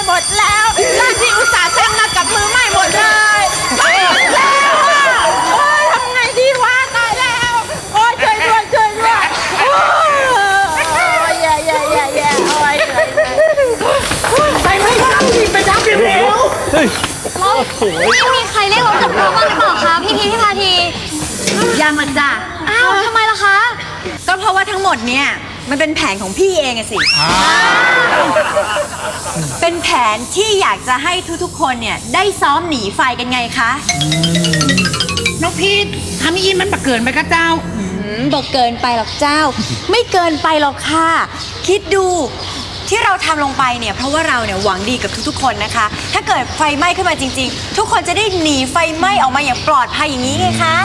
หมดแล้วร้านที่อุตส่าห์สร้างมากับมือไหม้หมดเลยหมดแล้วโอ้ยทำไงดีวะตายแล้วโอ้ยช่วยด้วยช่วยด้วยโอ้ยแย่โอ้ยไปไม่ได้ไปดับเร็วไม่มีใครเรียกรถดับเพลิงบ้างหรือเปล่าคะพี่พาทียังมันจ้ะอ้าวทำไมล่ะคะก็เพราะว่าทั้งหมดเนี่ยมันเป็นแผนของพี่เองอะสิเป็นแผนที่อยากจะให้ทุกๆคนเนี่ยได้ซ้อมหนีไฟกันไงคะน้องพีททำอย่างนี้มันบักเกินไปก็เจ้าบอกเกินไปหรอกเจ้าไม่เกินไปหรอกค่ะคิดดูที่เราทำลงไปเนี่ยเพราะว่าเราเนี่ยหวังดีกับทุกๆคนนะคะถ้าเกิดไฟไหม้ขึ้นมาจริงๆทุกคนจะได้หนีไฟไหม้ออกมาอย่างปลอดภัยอย่างนี้ไงคะ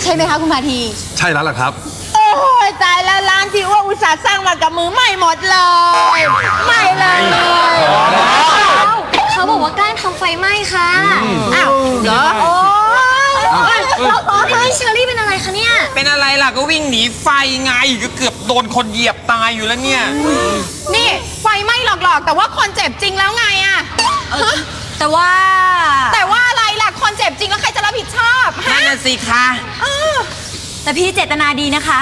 ใช่ไหมคะคุณพาทีใช่แล้วล่ะครับโอ้ยตายแล้วร้านที่ว่าอุตส่าห์สร้างมากับมือไหม้หมดเลยไหม้เลยเขาบอกว่าแกล้งทำไฟไหม้ค่ะอ้าวเหรอพี่เชอรี่เป็นอะไรคะเนี่ยเป็นอะไรล่ะก็วิ่งหนีไฟไงก็เกือบโดนคนเหยียบตายอยู่แล้วเนี่ยนี่ไฟไหม้หลอกๆแต่ว่าคนเจ็บจริงแล้วไงอะแต่ว่าอะไรล่ะคนเจ็บจริงแล้วใครจะรับผิดชอบนั่นน่ะสิคะแต่พี่เจตนาดีนะคะ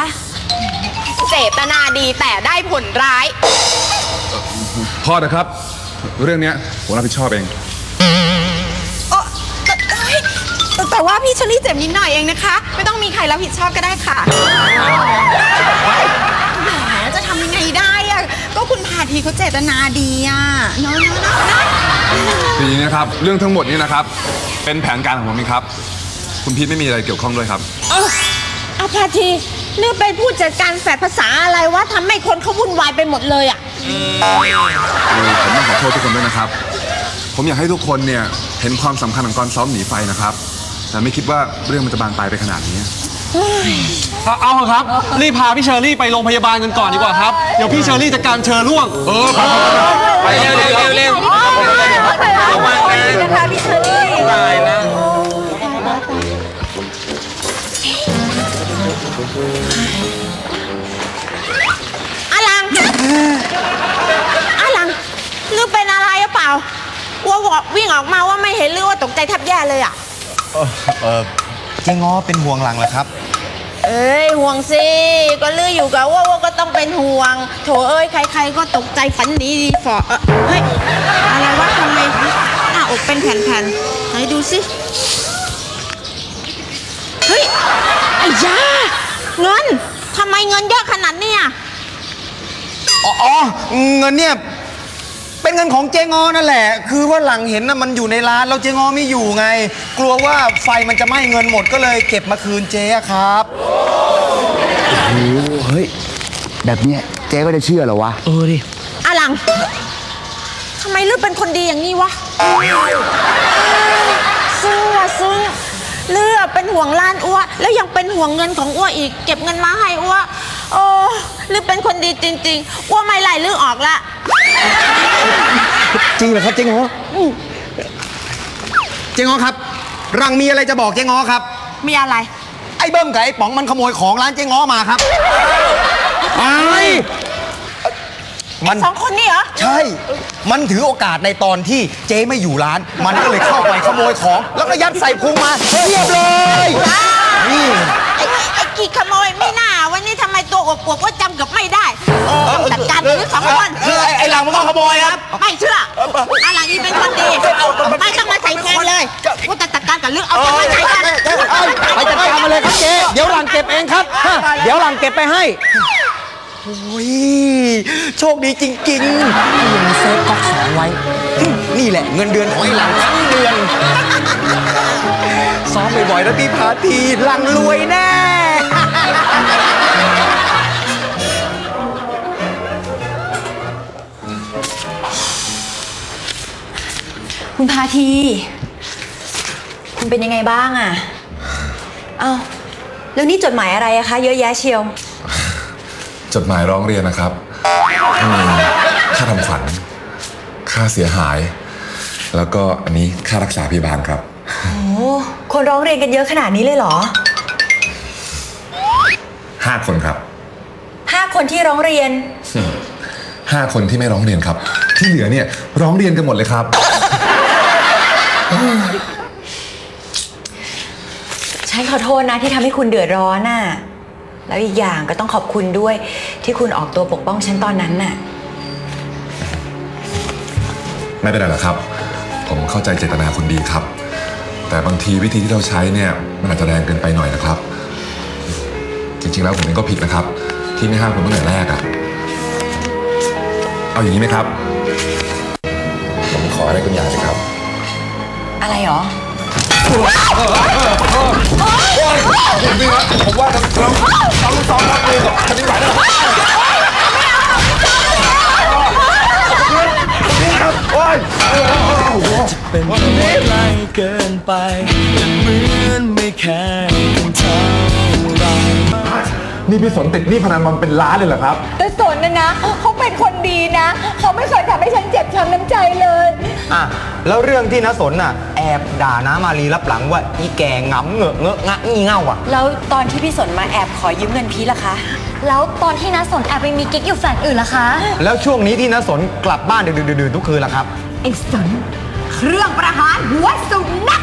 เจตนาดีแต่ได้ผลร้ายพ่อนะครับเรื่องนี้ผมรับผิดชอบเองแต่ว่าพี่เชอรี่เจ็บนิดหน่อยเองนะคะไม่ต้องมีใครรับผิดชอบก็ได้ค่ะจะทำยังไงได้อะก็คุณพาทีเขาเจตนาดีอะน้อยทีนี้นะครับเรื่องทั้งหมดนี้นะครับเป็นแผนการของผมเองครับคุณพีทไม่มีอะไรเกี่ยวข้องด้วยครับเอาพาทีนึกเป็นผู้จัดการแฝดภาษาอะไรวะทำให้คนเขาวุ่นวายไปหมดเลยอะผมต้องขอโทษทุกคนด้วยนะครับผมอยากให้ทุกคนเนี่ยเห็นความสำคัญของการซ้อมหนีไฟนะครับแต่ไม่คิดว่าเรื่องมันจะบานปลายไปขนาดนี้เอาครับรีบพาพี่เชอรี่ไปโรงพยาบาลกันก่อนดีกว่าครับเดี๋ยวพี่เชอรี่จะการเชิญล่วงไปเร็วระวังนะคะพี่เชอรี่ตายแล้วอาลังนึกเป็นอะไรหรือเปล่าว่าวิ่งออกมาว่าไม่เห็นหรือว่าตกใจแทบแย่เลยอะเจ๊ง้อเป็นห่วงหลังเหรอครับห่วงสิก็ลืออยู่กับว่าก็ต้องเป็นห่วงโถใครๆก็ตกใจฝันดีฝ่อเฮ้ยอะไรวะทำไมหน้าอกเป็นแผ่นๆไหนดูสิเฮ้ยไอ้ยาเงินทำไมเงินเยอะขนาดนี้เงินเนี่ยเป็นเงินของเจ๊งอนั่นแหละคือว่าหลังเห็นนะมันอยู่ในร้านแล้วเจ๊งอไม่อยู่ไงกลัวว่าไฟมันจะไหม้เงินหมดก็เลยเก็บมาคืนเจ๊ครับโอ้เฮ้ยแบบเนี้ยเจ๊ก็จะเชื่อเหรอวะดิอาลังทำไมลือเป็นคนดีอย่างนี้วะซึ้งเลือเป็นห่วงร้านอ้วแล้วยังเป็นห่วงเงินของอ้วอีกเก็บเงินมาให้อ้วลือเป็นคนดีจริงๆอ้วไม่ไล่ลือออกละจริงเหรอครับเจ๊ง้อเจ๊ง้อครับรังมีอะไรจะบอกเจ๊ง้อครับมีอะไรไอ้เบิ้มกับไอ้ป๋องมันขโมยของร้านเจ๊ง้อมาครับมันสองคนนี่เหรอใช่มันถือโอกาสในตอนที่เจ๊ไม่อยู่ร้านมันก็เลยเข้าไปขโมยของแล้วก็ยัดใส่พุงมาเรียบเลยนี่ไอ้กี่ขโมยไม่น่าวันนี้ทำไมตัวอวบว่าจำกับไม่ได้จัดการหรือสองคนคือไอ้หลังมันก็ขโมยครับไม่เชื่อหลังอีเป็นคนดีไม่ต้องมาใส่แทนเลยกูจัดการกับเรื่องเอาไปใส่กันไปจัดการมาเลยครับเจ๊เดี๋ยวหลังเก็บเองครับเดี๋ยวหลังเก็บไปให้โอ้ยโชคดีจริงๆที่ยังเซฟก๊อกสองไว้นี่แหละเงินเดือนของไอ้หลังทั้งเดือนซ้อมบ่อยๆแล้วพี่พาทีหลังรวยแน่คุณพาทีคุณเป็นยังไงบ้างอ่ะแล้วนี่จดหมายอะไรอะคะเยอะแยะเชียวจดหมายร้องเรียนนะครับค่าทำขวัญค่าเสียหายแล้วก็อันนี้ค่ารักษาพยาบาลครับโอ้คนร้องเรียนกันเยอะขนาดนี้เลยเหรอ5 คนครับ5 คนที่ร้องเรียน 5 คนที่ไม่ร้องเรียนครับ ที่เหลือเนี่ยร้องเรียนกันหมดเลยครับ ฉันขอโทษนะที่ทำให้คุณเดือดร้อนน่ะแล้วอีกอย่างก็ต้องขอบคุณด้วยที่คุณออกตัวปกป้องฉันตอนนั้นน่ะ ไม่เป็นไรหรอกครับ ผมเข้าใจเจตนาคุณดีครับ แต่บางทีวิธีที่เราใช้เนี่ยมันอาจจะแรงเกินไปหน่อยนะครับ จริงๆแล้วผมเองก็ผิดนะครับ ที่ไม่ห้ามคุณตั้งแต่แรกอะเอาอย่างนี้ไหมครับ ผมขออะไรคุณอย่างสิครับ อะไรหรอ ผมว่าเราซ้อมรับมือกับคดีไหวแล้วเป็นคนไล่เกินไปเหมือนไม่แคร์กันเท่าไร นี่พี่สนติดหนี้พนันมันเป็นล้านเลยเหรอครับ แต่สนนะเขาเป็นคนดีนะเขาไม่เคยทำให้ฉันเจ็บช้ำน้ำใจเลย แล้วเรื่องที่น้าสนน่ะแอบด่าน้ามาลีรับหลังว่าอีแกงำเหงอะเงอะงะงี่เง่าอ่ะแล้วตอนที่พี่สนมาแอบขอยืมเงินพี่ล่ะคะ แล้วตอนที่น้าสนแอบไปมีกิ๊กอยู่แฟลตอื่นล่ะคะ แล้วช่วงนี้ที่น้าสนกลับบ้านดึกๆๆทุกคืนล่ะครับ ไอ้สนเครื่องประหารหัวสุนัข